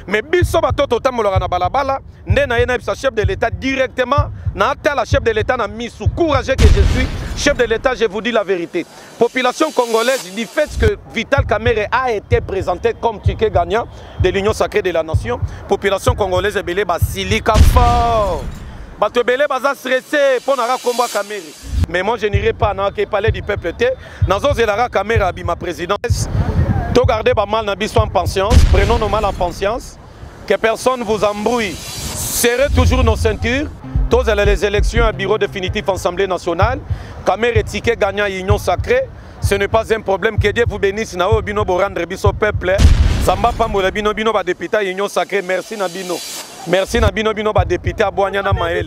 Mais biso batoto tamolora na balabala, nde na yena sa chef de l'État directement, na ata la chef de l'État na misu. Courageux que je suis, chef de l'État, je vous dis la vérité. Population congolaise, du fait que Vital Kamerhe a été présenté comme ticket gagnant de l'Union sacrée de la nation, population congolaise est belé basilika fort. Bato belé baza stressé pour nara combat Kamerhe. Mais moi je n'irai pas dans le palais du peuple. Dans le Zélara Kamerhe a ma présidence. To garder pas mal en patience, prenons nos mal en patience, que personne vous embrouille. Serrez toujours nos ceintures. Tous les élections à bureau définitif Assemblée nationale. Kamerhe ticket gagnant Union sacrée. Ce n'est pas un problème. Que Dieu vous bénisse. Nao bino bo rendre biso peuple. Samba pambola bino bino ba député Union sacrée. Merci Nabino. Merci Nabino bino ba député à Boanyana Maël.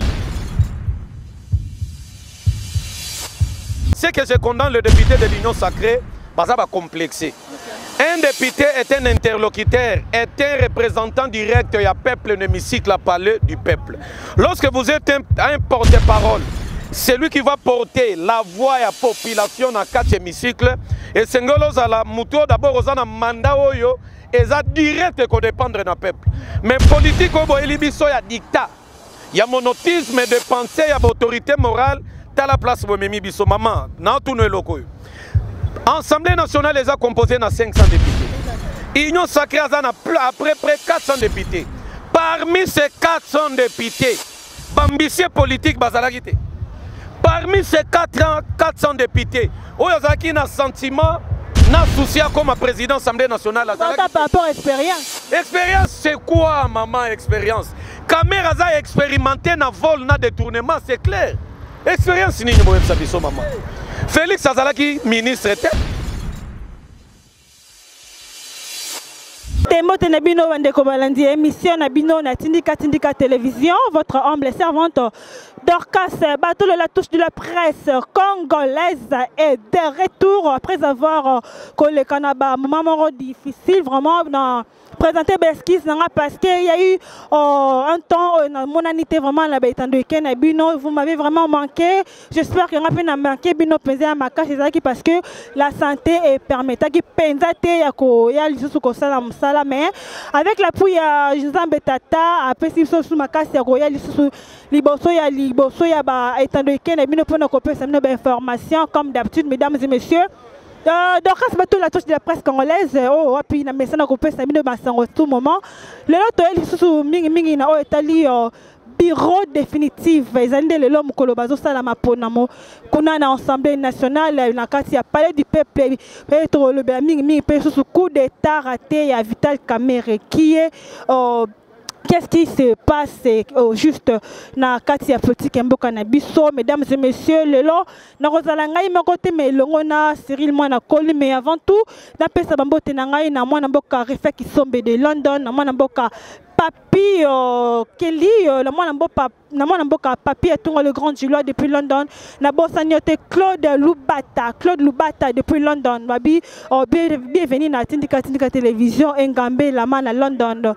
C'est que je condamne le député de l'Union sacrée, ça va complexer. Un député est un interlocuteur, est un représentant direct, il y a peuple, un hémicycle à parler du peuple. Lorsque vous êtes un porte-parole, c'est lui qui va porter la voix à la population dans 4 hémicycles. Et c'est la mouton d'abord aux un mandat oyo, et ça direct qu'on dépendre d'un peuple. Mais politique, il y a dictat, il y a monotisme de pensée, il y a autorité morale. T'as la place pour Mimi Bisso maman, dans tout le locaux. L'Assemblée nationale les a composé dans 500 députés. Union sacrée a à peu près 400 députés. Parmi ces 400 députés, ambitieux politique bazalagité. Parmi ces 400 députés, il y a un sentiment, un souci comme président de l'Assemblée nationale. Par rapport à l'expérience. Expérience, c'est quoi, maman, expérience? Kamerhe a expérimenté dans le vol, dans le détournement, c'est clair. Expérience ni ni moyen sabiso maman. Félix Azalaki ministre était. Tembo Tenabino Wandeko Balandi, émission Nabino na Tindika Télévision, votre humble servante Dorcas Bateau de la touche de la presse congolaise est de retour après avoir collé Kanaba, moment difficile vraiment dans présenter Beskis parce qu'il y a eu un temps mon anité vraiment la de Bino, vous m'avez vraiment manqué. J'espère que vous avez manqué Bino pesé à ma cache parce que la santé est permettant qui penzate ya lisusu salam sala mais avec l'appui à Josamba Tata après si sous ma cache ya lisusu liboso ya ba étant de Bino pour nous copier cette information comme d'habitude mesdames et messieurs. Dorcas Bateau la touche de la presse congolaise puis na messana ko pesa bino basango tout moment le loto eli susu mingi na etali bureau définitif ezande le lomo kolobazo sala maponamo kuna na assemblée nationale na kati ya palais du peuple petro le mingi pe susu coup d'état raté ya Vital Kamerhe qui est qu'est-ce qui se passe juste na kati ya politique mboka na biso mesdames et messieurs lelo na kozala ngai mekote me longo na Cyril mwana Koli mais avant tout na pesa bambote na ngai na mwana mboka Refek Kisombe de London na mwana mboka Papi Kelly na mwana mboka Papi Etunga le grand Gilois depuis London na bosanyote Claude Lubata depuis London babi bienvenue na Tindika Télévision Engambe la man à London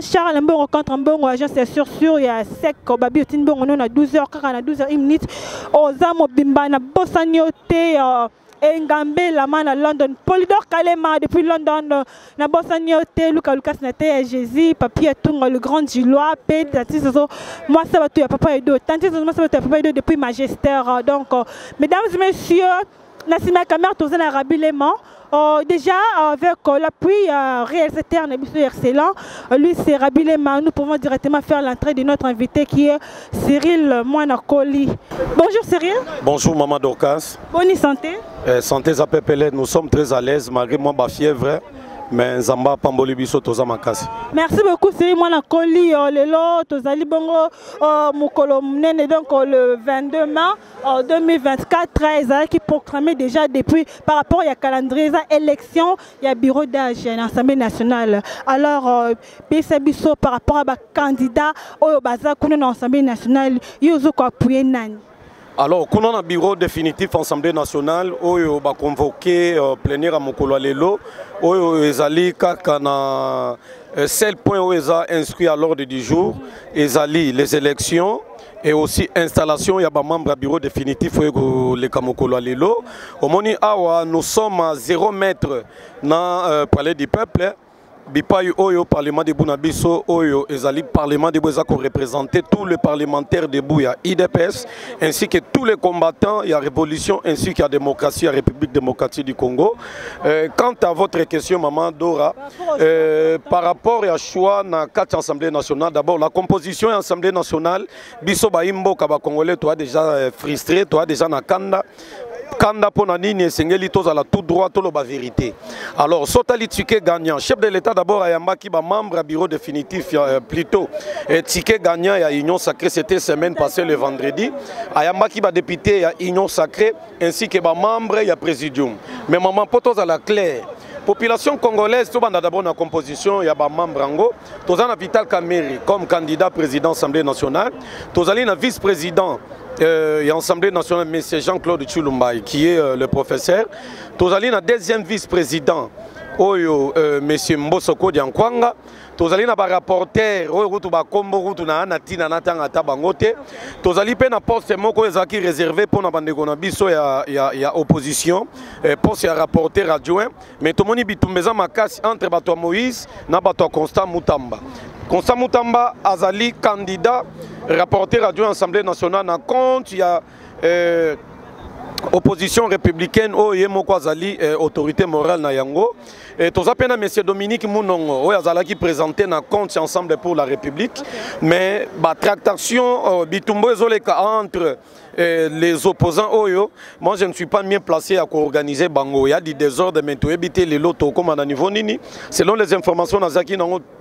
Charles Mbongo contre Mbongo agent c'est sûr il y a sec babi Tinbongo on a 12h car 12h minutes ozamo bimba na bosanyote Engambe la man à London Polydor Kalema depuis London na bosanyote Lucas Nate Jésus Papi Etunga le grand Gilois P moi ça va tout ya papa Edo tanti moi ça va tout papa Edo depuis Magister donc mesdames et messieurs Nassima Kamerhe tous en rabilement déjà avec l'appui réalisateur Nebiso excellent lui c'est rabilement nous pouvons directement faire l'entrée de notre invité qui est Cyril Mwana Koli. Bonjour Cyril. Bonjour maman Dorcas. Bonne santé. Santé Zapepele, nous sommes très à l'aise malgré moi ma fièvre. Mais Zamba Pamboli Biso Toza Makasi. Merci beaucoup Cyril Mwana Koli lelo tozali bongo mukolo mnene donc le 22 mai 2024 qui proclamé déjà depuis par rapport à calendrier élection il y a bureau d'âge à l'Assemblée nationale. Alors Biso par rapport à candidat au baza kuna na l'Assemblée nationale yozo ko appuyer nani. Alors, quand on a un bureau définitif Assemblée nationale, on va convoquer plénière à Mokolo Lelo, on a seul point où ils ont inscrit à l'ordre du jour, les élections et aussi installation, il y a un membre du bureau définitif le Kamokolo Lelo. Au Moni Awa, nous sommes à 0 mètre dans le palais du peuple. bipai oyo parlement de Bunabiso oyo ezali parlement de Boza qui représenter tous les parlementaires de Bouya IDPS ainsi que tous les combattants il y a révolution ainsi qu'il y a démocratie, la République démocratique du Congo. Quant à votre question maman Dora par rapport à choix dans 4 assemblées nationales, d'abord la composition de l'Assemblée nationale biso baimbo kaba congolais toi déjà frustré toi déjà na kanda Kanda Ponanini et Sengeli à la tout droit, tout la vérité. Alors, Sotali Tike gagnant, chef de l'État d'abord à Yambaki, membre à bureau définitif plutôt. Et Tike gagnant à Union Sacrée, c'était semaine passée le vendredi. À Yambaki, député à Union Sacrée, ainsi que membre à Présidium. Mais maman, potos à la claire. Population congolaise, tout le monde a d'abord une composition, il y a des membres, tous en Vital Kameri comme candidat président de l'Assemblée nationale, tous en vice-président de l'Assemblée nationale, M. Jean-Claude Tshilumba, qui est le professeur, tous en deuxième vice-président, M. Mbosoko Diankwanga, tous en rapporteur, tous en poste qui est réservé pour la opposition, poste rapporteur adjoint, mais tout le monde a entre Moïse et Constant Moutamba. Constant Moutamba azali candidat rapporteur adjoint à l'Assemblée nationale en compte, il y a opposition républicaine azali autorité morale na yango. Et tous appelés M. Dominique Mounongo, qui présenté dans compte ensemble pour la République, mais la tractation entre les opposants, moi je ne suis pas bien placé à organiser Bango. Il y a des désordres, mais tu éviter les lotos comme à niveau nini. Selon les informations,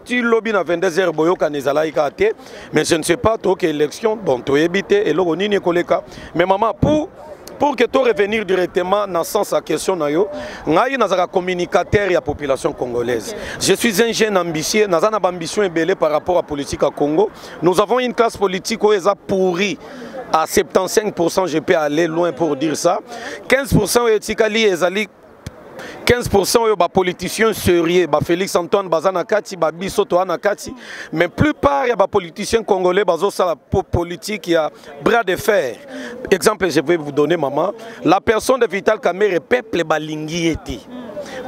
tu lobby à 22h, mais je ne sais pas, toi, élection, bon, tu éviter et l'eau nini koleka. Mais maman, pour que tu revenir directement dans le sens de la question, je suis un communicateur de la population congolaise. Je suis un jeune ambitieux, nous avons une ambition par rapport à la politique au Congo. Nous avons une classe politique qui est pourrie. À 75%, je peux aller loin pour dire ça. 15% est 15% de politiciens sérieux, Félix Antoine Bazanakati, Bisoto Anakati, mais plupart des politiciens congolais sont la politique qui a bras de fer. Exemple, je vais vous donner, maman. La personne de Vital Kamerhe, peuple balingi eti.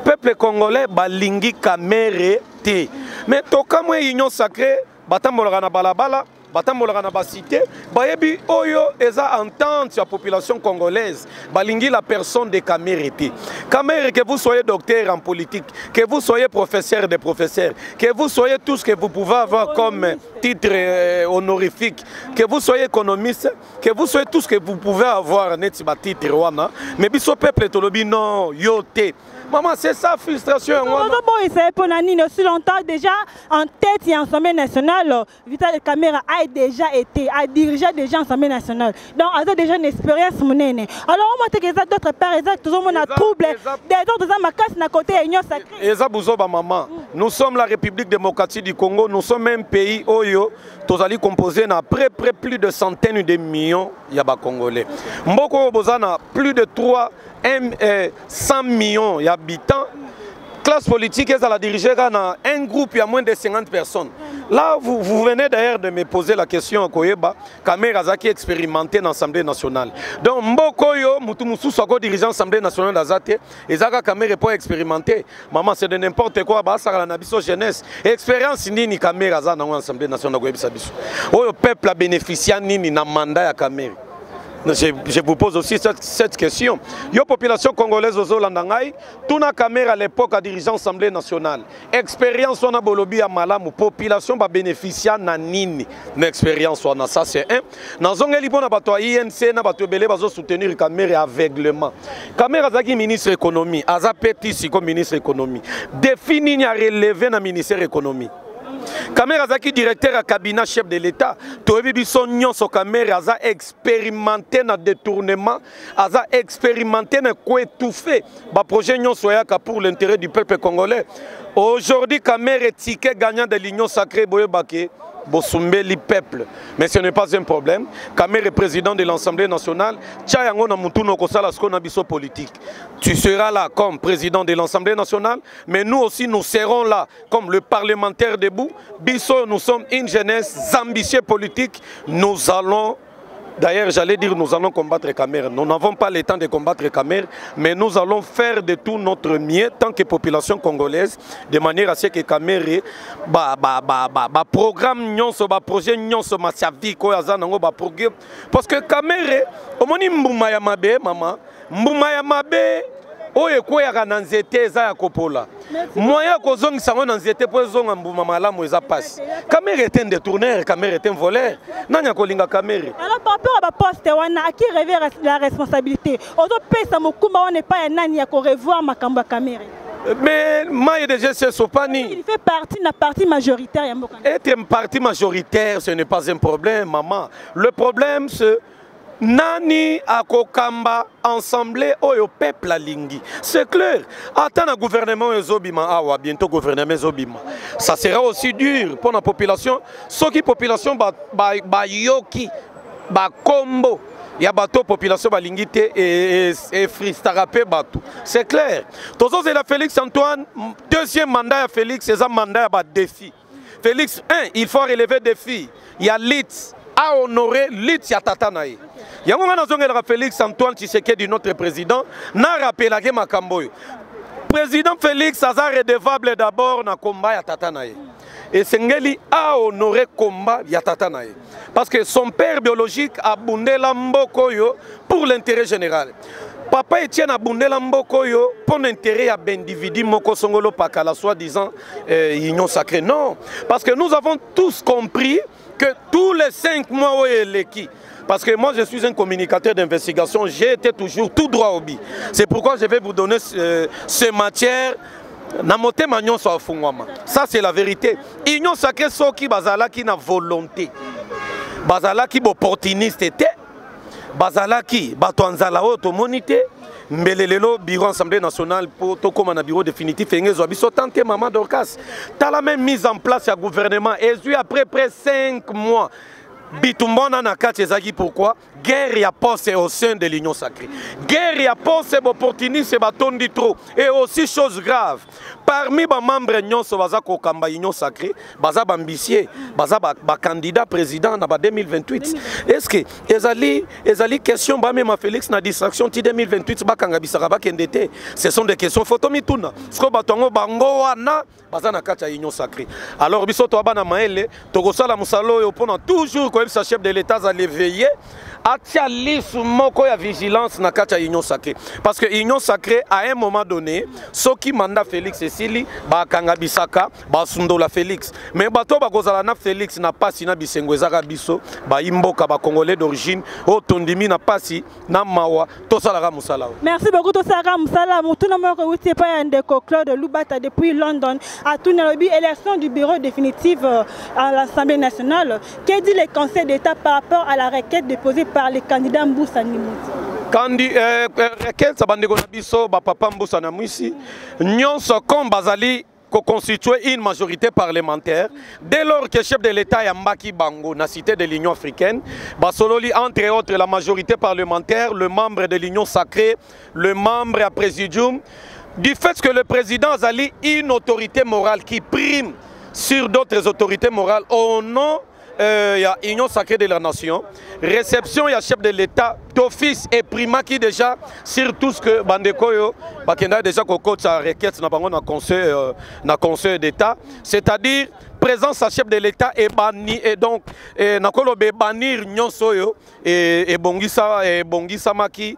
Peuple congolais balingi Kamerhe eti. Mais toka moi union sacrée, batambolaka na balabala. Batambolaka na basité, bayebi oyo eza entente la population congolaise, balingi la personne de Kamerhe eti. Kamerhe, que vous soyez docteur en politique, que vous soyez professeur de professeurs, que vous soyez tout ce que vous pouvez avoir comme titre honorifique, que vous soyez économiste, que vous soyez tout ce que vous pouvez avoir net titre wana, mais biso peuple tolobi non yote. Maman, c'est ça frustration. Aussi longtemps déjà en tête de l'Assemblée nationale, Vital Kamerhe a déjà été, a dirigé déjà l'Assemblée nationale. Donc, il a déjà une expérience. Alors, on m'a dit que d'autres pères, tout le monde a trouble, des autres ont ma casse à côté de l'Union sacrée. Maman, nous sommes la République démocratique du Congo, nous sommes un pays oyo, tous allés composer à près plus de centaines de millions de Congolais. Mboko Bozana, plus de 100 millions d'habitants. Classe politique, elle a dirigé dans un groupe, il y a moins de 50 personnes. Là, vous venez d'ailleurs de me poser la question à Koyeba, Kamerhe Azaki expérimenté dans l'Assemblée nationale. Donc, Mbokoyo, Moutoumoussou, soit dirigeant de l'Assemblée nationale d'Azate, et Zaka Kamerhe pas expérimenté. Maman, c'est de n'importe quoi, ça la nabiso jeunesse. Expérience ni Kamerhe Azaki dans l'Assemblée nationale d'Azate. Le peuple a bénéficié ni na mandat à Kamerhe. Je vous pose aussi cette question. La population congolaise aux Olandangay, tout na Kamerhe à l'époque a dirigé l'Assemblée nationale. Expérience on a bolobi à Malamu, population va bénéficier na nini. L'expérience on a ça c'est un. Dans zongeli bona bato INC na bato belé bazo soutenir Kamerhe aveuglement. Kamerhe azaki ministre économie, aza petit comme ministre économie. Défini ni a relevé na ministère économie. Kamerhe Azaki directeur à cabinet chef de l'État. Toyebi son nyonso Kamerhe Aza expérimenté na détournement, Aza expérimenté na ko étouffé. Ba projet nyonso yaka pour l'intérêt du peuple congolais. Aujourd'hui Kamerhe ticket gagnant de l'Union sacrée Boyebake. Bosumbeli peuple, mais ce n'est pas un problème. Kamerhe est président de l'Assemblée nationale. Tchayango na mutuno kosala skona biso politique. Tu seras là comme président de l'Assemblée nationale, mais nous aussi nous serons là comme le parlementaire debout. Biso, nous sommes une jeunesse ambitieuse politique. Nous allons D'ailleurs, j'allais dire nous allons combattre Khmer. Nous n'avons pas le temps de combattre Khmer, mais nous allons faire de tout notre mieux, tant que population congolaise, de manière à ce que Khmer programme nyonso, projet nyonso, ma vie, parce que Khmer, au moins mbuma ya mabe, maman, mbuma ya mabe, oye kweyaka na nzete eza ya kopola. Moya kozongisa ngo na nzete po ezonga mbuma malamu eza pasi. Khmer est un détourneur, Khmer est un voleur. Nanya kolinga Khmer. Alors par rapport à poste wana à qui revient la responsabilité. Ozo pesa mokumba on n'est pas un nani ya ko revoir makambo ya Khmer. Mais moi déjà c'est Sopani. Il fait partie de la partie majoritaire ya mboka. Être une partie majoritaire, ce n'est pas un problème, maman. Le problème c'est Nani akokamba ensemble au peuple la lingi. C'est clair. Attends le gouvernement ezobima awa bientôt gouvernement ezobima. Ça sera aussi dur pour la population. Ce qui population ba yoki ba combo. Il y a bateau population balingité et fristarape bateau. C'est clair. Toujours c'est la Félix Antoine, deuxième mandat à Félix, c'est un mandat à défi. Félix 1, il faut relever défi. Il y a l'IT à honorer l'IT ya tatanaï. Il y a un moment où Félix Antoine Tshisekedi, notre président, n'a rappelé la Makamboy. Président Félix Azar est redevable d'abord dans le combat ya tatanaï. Et Sengeli a honoré le combat ya tatanaï. Parce que son père biologique a bondé l'ambokoyo pour l'intérêt général. Papa Etienne a bondé l'ambokoyo pour l'intérêt à l'individu moko songolo pakala soi-disant union sacrée. Non, parce que nous avons tous compris que tous les 5 mois où il est qui. Parce que moi je suis un communicateur d'investigation, j'ai été toujours tout droit au but. C'est pourquoi je vais vous donner ces matières. Ça c'est la vérité. Union sacrée soki bazala qui na volonté. Bazala qui opportuniste était. Bazala qui batoanzala automonité. Mbelelelo bureau assemblée nationale pour to comme un bureau définitif et ngezo biso tante maman Dorcas. T'as la même mise en place ya gouvernement et après près 5 mois. Bitumbona na kati ezaki pourquoi guerre ya poste au sein de l'union sacrée. Guerre ya poste opportuniste batondi trop et aussi chose grave. Parmi les membres nyonso baza ko kamba union sacrée, baza ambitieux, baza ba candidat président na 2028. Est-ce que ezali question ba même Félix na distraction ti 2028 ba kanga bisaka ba kendete. Ce sont des questions photo mituna. Sko batongo bango wana baza na kati ya union sacrée. Alors biso to bana maele to kosala musalo yo pona toujours ko sa chef de l'état à l'éveiller à tialis moko ya vigilance na kati ya union sacrée. Parce que union sacrée à un moment donné, ce qui manda Félix Cécile ba kanga bisaka ba sundola Félix. Mais bato ba kozala na Félix na pasi na bisengo ezaka biso ba imboka ba congolais d'origine o tondimi na pasi na mawa to salaka musala. Merci beaucoup to salaka musala mutuna moko wuti pa ya ndeko Claude Lubata depuis London à tout lobby élection du bureau définitif à l'Assemblée nationale. Que dit le Conseil d'État par rapport à la requête déposée par les candidats Mboussa Nimouti? Requête ça bandeko na biso ba papa Mboussa Nimouti nyonso comme bazali constituer une majorité parlementaire dès lors que le chef de l'État Yambaki Bango, na cité de l'Union africaine, Basololi entre autres la majorité parlementaire, le membre de l'Union sacrée, le membre à présidium, du fait que le président Azali une autorité morale qui prime sur d'autres autorités morales au nom il y a Union sacrée de la nation, réception il y a chef de l'État d'office et prima qui déjà sur tout ce que Bandekoyo Bakenda déjà coco sa requête na conseil d'État, c'est-à-dire présence à chef de l'État est banni et donc nakolo be bannir nyonsoyo et bongisa maki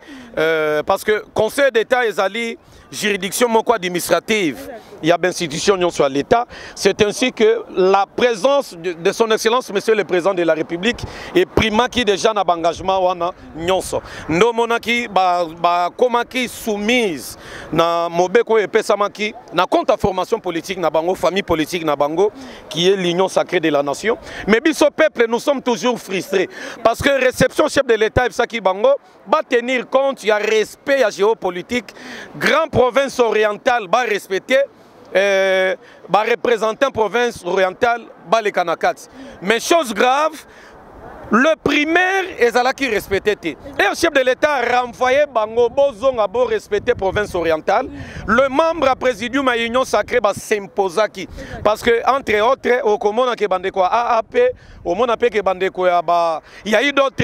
parce que conseil d'État ezali juridiction moko administrative, il y a institution nyonso à l'État, c'est ainsi que la présence de son excellence monsieur le président de la République est prima qui déjà na engagement wana nyonso ndo monaki ba komaki soumise na mobeko epesamaki na compte à formation politique na bango famille politique na bango qui est l'union sacrée de la nation. Mais biso peuple nous sommes toujours frustrés parce que réception chef de l'État Ibsaki Bango va tenir compte, il y a respect à géopolitique, grand province orientale va respecter représentant province orientale va les Kanakats. Mais chose grave, Le primaire est qui respecté. Et le chef de l'État a renvoyé Bango Bozong à respecter la province orientale. Le membre à présidium à l'Union sacrée va s'imposer qui. Parce que, entre autres, au Comona qui bande quoi AAP, au Mona qui bande quoi, il y a eu d'autres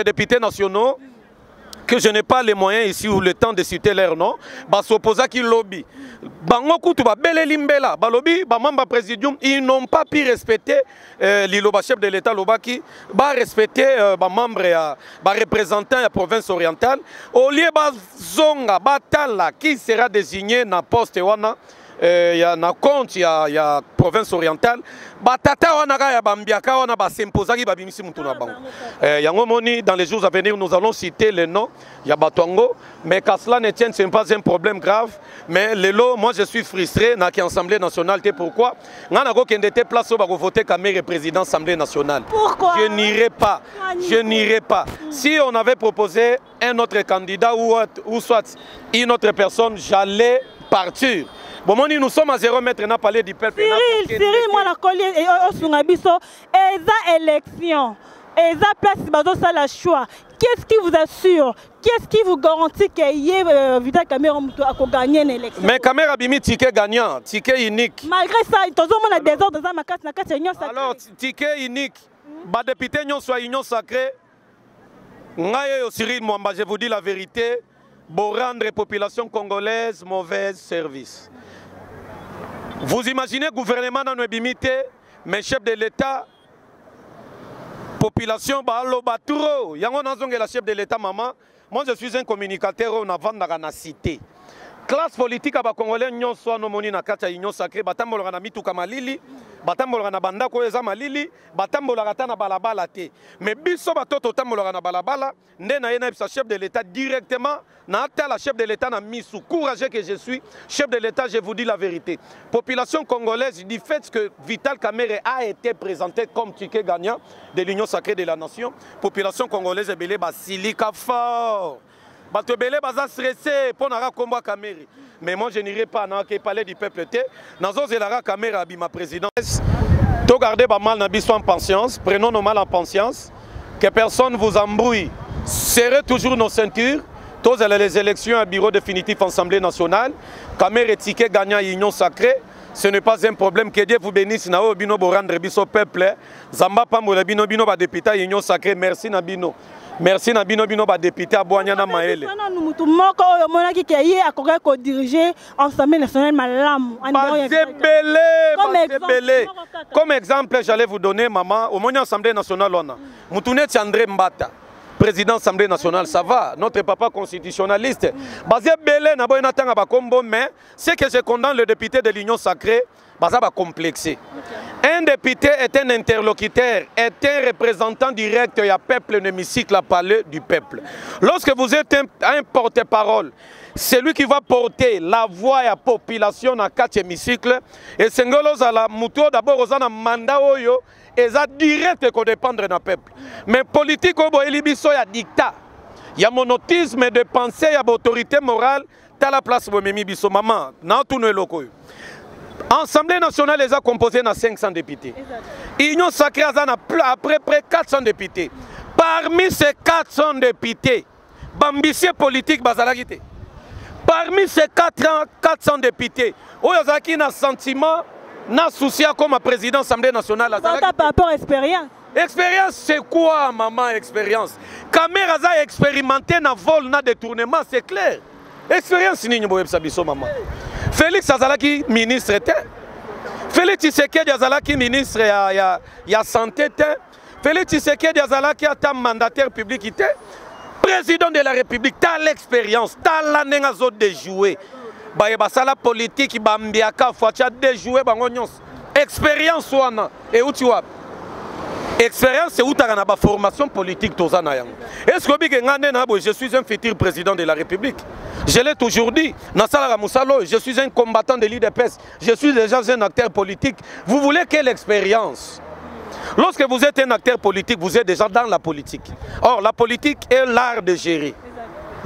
députés nationaux que je n'ai pas les moyens ici ou le temps de citer leur nom, s'opposa qui lobby. Bango Koutuba, Bele Limbela, Balobi, Bamamba Présidium, ils n'ont pas pu respecter l'Iloba chef de l'État, Lobaki, respecter membre, représentant de la province orientale. Au lieu de Zonga, Batala, qui sera désigné dans le poste, il y a un compte, il y a province orientale. Batata wana ya bambiaka wana ba s'imposa ki babimisi mutu na bango. Yango moni dans les jours à venir nous allons citer les noms. Il y a Batongo, mais qu'à cela ne tienne, ce n'est pas un problème grave. Mais Lelo, moi je suis frustré dans l'Assemblée nationale. Pourquoi? Nana ko kende te place au bako voter comme président de l'Assemblée nationale. Pourquoi? Je n'irai pas. Je n'irai pas. Si on avait proposé un autre candidat ou soit une autre personne, j'allais partir. Bon, nous sommes à 0 mètre, on a parlé du peuple. Cyril, moi, la collier et eza élection, eza place, bazo la choix. Qu'est-ce qui vous assure? Qu'est-ce qui vous garantit que Vital Kamerhe a gagné une élection? Mais Kamerhe a mis ticket gagnant, ticket unique. Malgré ça, il y a des ordres dans ma carte, alors, ticket unique, les députés sont union sacrée. Cyril Mwamba, je vous dis la vérité, pour rendre la population congolaise mauvais service. Vous imaginez le gouvernement dans nos bimités, mais chef de l'État, population, il y a un chef de l'État, maman. Moi, je suis un communicateur, on a vendu dans la cité. Classe politique, les Congolais, nous sommes en train de sacrée, batambola na mitu kama lili, batambola na banda ko eza malili, batambola na balabala te. Mais biso batoto tambola na balabala, ndé na yena chef de l'État directement, na la chef de l'État na misu courageux que je suis, chef de l'État, je vous dis la vérité. Population congolaise, du fait que Vital Kamerhe a été présenté comme ticket gagnant de l'Union sacrée de la nation, population congolaise est belé basilika fort. Batobele baza stressé pour nara combat Kamerhe. Mais moi je n'irai pas dans le palais du peuple té. Dans Zelara Kamerhe abi ma présidence. To garder ba mal na biso en patience, prenons nos mal en patience. Que personne vous embrouille. Serrez toujours nos ceintures. Tous les élections à bureau définitif Assemblée nationale. Kamerhe ticket gagnant union sacrée. Ce n'est pas un problème. Que Dieu vous bénisse. Nao bino bo rendre biso peuple. Zamba pambola bino bino ba député union sacrée. Merci Nabino. Merci Nabino Bino ba député à Boanyana Maele. Nous moko oyo monaki ke yé akoka ko diriger Assemblée nationale malamu. Comme exemple, j'allais vous donner maman au moment Assemblée nationale on a. Moutoune André Mbata. Président de l'Assemblée nationale, ça va, notre papa constitutionnaliste. Basé belé na boyna tanga ba kombo mais c'est que je condamne le député de l'Union sacrée, basa ba complexé. Un député est un interlocuteur, est un représentant direct du peuple, un hémicycle à parler du peuple. Lorsque vous êtes un porte-parole, c'est lui qui va porter la voix à la population dans 4 hémicycles. Et c'est la mouton d'abord aux mandat oyo et ça direct qu'on dépendre d'un peuple. Mais politique au Boélibiso il y a dictat, il y a monotisme de pensée, il y a autorité morale. T'as la place pour Mimi Bisso maman, dans tout le locaux. L'Assemblée nationale est composée de 500 députés. L'Union sacrée a à peu près 400 députés. Parmi ces 400 députés, l'ambition politique bazalagité. Parmi ces 400 députés, il y a un sentiment, un souci comme président de l'Assemblée nationale. Par rapport à l'expérience. Expérience, c'est quoi, maman, expérience? Kamerhe a expérimenté dans le vol, dans le détournement, c'est clair. Expérience, c'est ce maman. Félix Azalaki, ministre, Félix Tshisekedi Azalaki, ministre, il y a santé, Félix Tshisekedi Azalaki, mandataire public, président de la République, tu as l'expérience, tu as l'année de jouer. La politique, tu as déjoué, expérience, et où tu vois? Expérience, c'est où tu as une formation politique. Est-ce que je suis un futur président de la République? Je l'ai toujours dit. Je suis un combattant de l'IDPS. Je suis déjà un acteur politique. Vous voulez quelle expérience? Lorsque vous êtes un acteur politique, vous êtes déjà dans la politique. Or, la politique est l'art de gérer.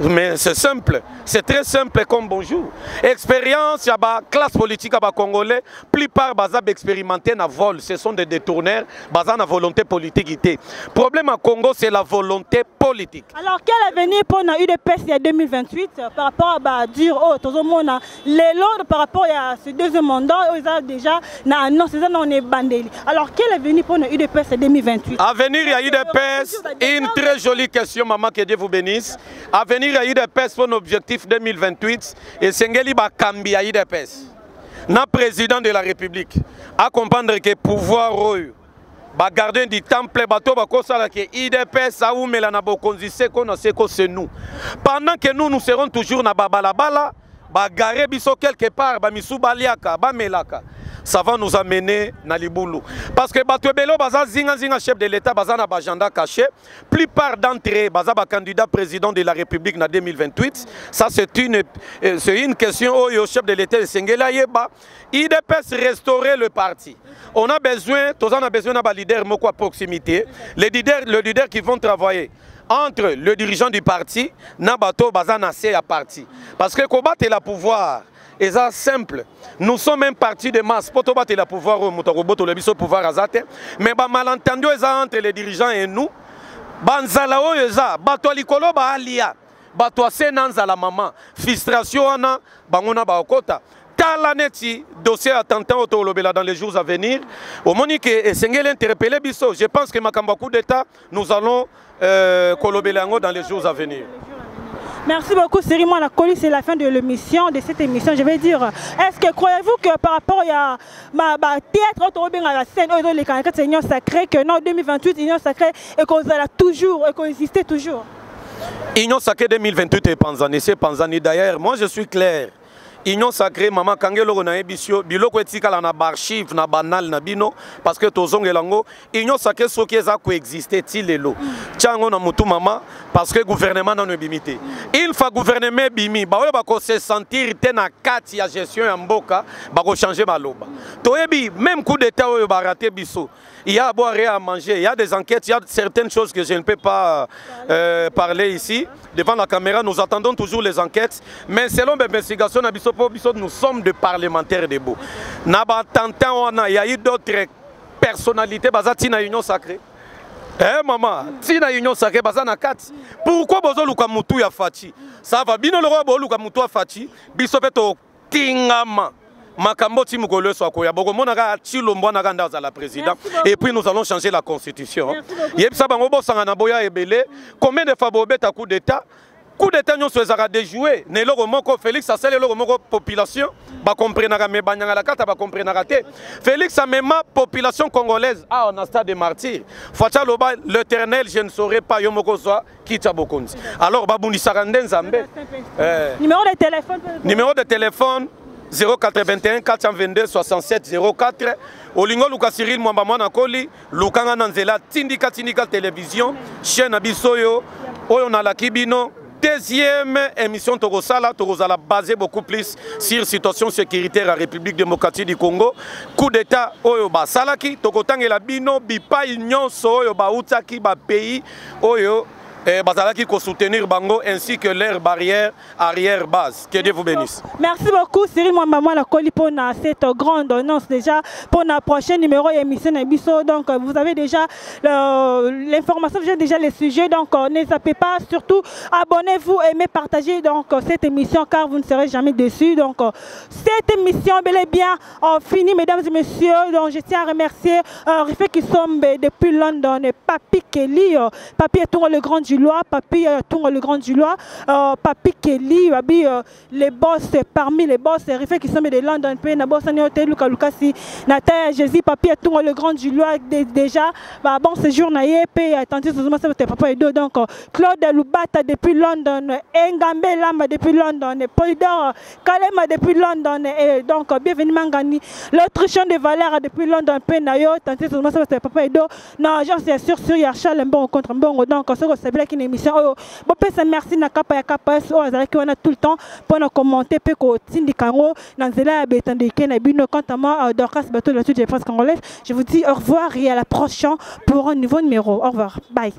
Mais c'est simple, c'est très simple comme bonjour. Expérience, il y a la classe politique à Congolais, plupart basab expérimentés na vol, ce sont des détourneurs, basés na volonté politique. Le problème à Congo, c'est la volonté politique. Alors, quel avenir pour la UDPS il y a 2028 par rapport à dire, oh, tout le monde, les lots par rapport à ce deuxième mandat, ils ont déjà annoncé ça, on est bandé. Alors, quel avenir pour la UDPS en 2028? Avenir à UDPS, une très jolie question, maman, que Dieu vous bénisse. Avenir à UDPS pour l'objectif 2028 et Sengeli Bakambi à UDPS. Na président de la République, à comprendre que pouvoir gardien du temple, bateau bakosala que UDPS a ou melana bokonzi c'est nous. Pendant que nous serons toujours na babalabala, bagaré biso quelque part, bamisu baliaka, bamelaka. Ça va nous amener dans Liboulou. Parce que Batouebelo, baza zinga chef de l'État, baza na agenda caché. Plupart d'entre eux, baza candidat président de la République en 2028. Ça, c'est une question au chef de l'État de Sengela Yeba. IDPS restaurer le parti. On a besoin d'un leader moko à proximité. Les leaders qui vont travailler entre le dirigeant du parti, Nabato, baza nassé à parti. Parce que combattre le pouvoir. Et ça simple. Nous sommes un parti de masse. Pour battre le pouvoir, le pouvoir azate. Mais les malentendus entre les dirigeants et nous. Banzalao eza, bato likolo ba alia, bato asenanza la maman. Frustration ana, bangona ba okota. Talaneti dossier attentat autolobela dans les jours à venir. Au monique et Sengel interpellé biso. Je pense que makamba coup d'état, nous allons kolobelango dans les jours à venir. Merci beaucoup, Sérimo Nakoli. C'est la fin de l'émission, de cette émission. Je vais dire, est-ce que croyez-vous que par rapport à ma théâtre, à la scène, les candidates union sacrée, que non, 2028, union sacrée, et qu'on a toujours, et qu'on existait toujours? Union sacrée 2028 est Panzani, c'est Panzani. D'ailleurs, moi je suis clair. Union sacrée, maman Kangelo na ebisio, biloko etikala na archive na banal na bino parce que tozongelango union sacrée soki eza coexister ti lelo. Tiango na mutu mama parce que gouvernement na bimité. Il faut gouvernement bimi, ba oyo ba ko se sentir te na kati ya gestion ya mboka, ba ko changer maloba. Toyebi même coup d'état oyo ba raté biso. Il y a à boire et à manger, il y a des enquêtes, il y a certaines choses que je ne peux pas parler ici. Devant la caméra, nous attendons toujours les enquêtes. Mais selon l'investigation, nous sommes des parlementaires debout. Il y a eu d'autres personnalités qui sont l'Union sacrée. Eh maman, si na union sacrée, bazana kati. Pourquoi bozo luka mutu ya fati? Ça va bien le roi bo luka mutu ya fati. Bisopeto tingama. Makambo ti mukolo so akoya boko monaka chilombo na ganda za la président et puis nous allons changer la constitution. Yebisa bango bo sanga na boya ebele. Combien de fois bobeta coup d'état? Coup d'état nous soit déjoué. Ne loko moko Félix a celle loko moko population ba comprendre me banyanga la carte ba comprendre raté. Félix a même population congolaise on a stade de martyr. Facha loba l'Éternel je ne saurais pas yo moko soit kita bokonzi. Alors ba bundisaka nzambe. Numéro de téléphone 081 422 67 04. Olingo Luka Cyril Mwambamwana Koli, Lukanga Nanzela, Tindika Télévision, chaîne Abisoyo, Oyona la Kibino. Deuxième émission Togosala, Togosala basée beaucoup plus sur situation sécuritaire à République démocratique du Congo. Coup d'état Oyo ba Salaki, Tokotangela Bino, Bipa Union Soyo ba Utaki ba pays Oyo. Bazalaki ko soutenir Bango ainsi que leur barrière arrière base. Que Dieu vous bénisse. Merci beaucoup Cyril Mwambamwana Nakoli pour cette grande annonce déjà pour la prochaine numéro émission Nabiso. Donc vous avez déjà l'information, vous avez déjà les sujets. Donc ne zappez pas, surtout abonnez-vous, aimez, partagez donc cette émission car vous ne serez jamais déçus. Donc cette émission bel et bien finie mesdames et messieurs. Donc je tiens à remercier Rifé qui sommes depuis London, Papi Kelly, Papi Tour le Grand Julois, Papi Tour le Grand Julois, Papi Kelly, les boss parmi les boss Rifé qui sont de London, puis na boss Nyote Luka Lukasi, Nathalie Jésus, Papi Tour le Grand Julois déjà bon séjour na yé pe attention sur ça papa Edo donc Claude Lubata depuis London, Engambe Lamba depuis London, Polidor Kalema depuis London et donc bienvenue Mangani, l'Autrichien de Valère depuis London pe na yo attention sur ça papa Edo non j'en suis sûr Yarchal bon contre bon donc c'est bien qu'une émission bon merci na kapa ya kapa azalaki wana tout le temps pour nous commenter pe ko tindikango na nzela ya betandike na bino quant à moi Dorcas Bateau de la Suite de France congolaise je vous dis au revoir et à la prochaine pour un nouveau numéro au revoir bye.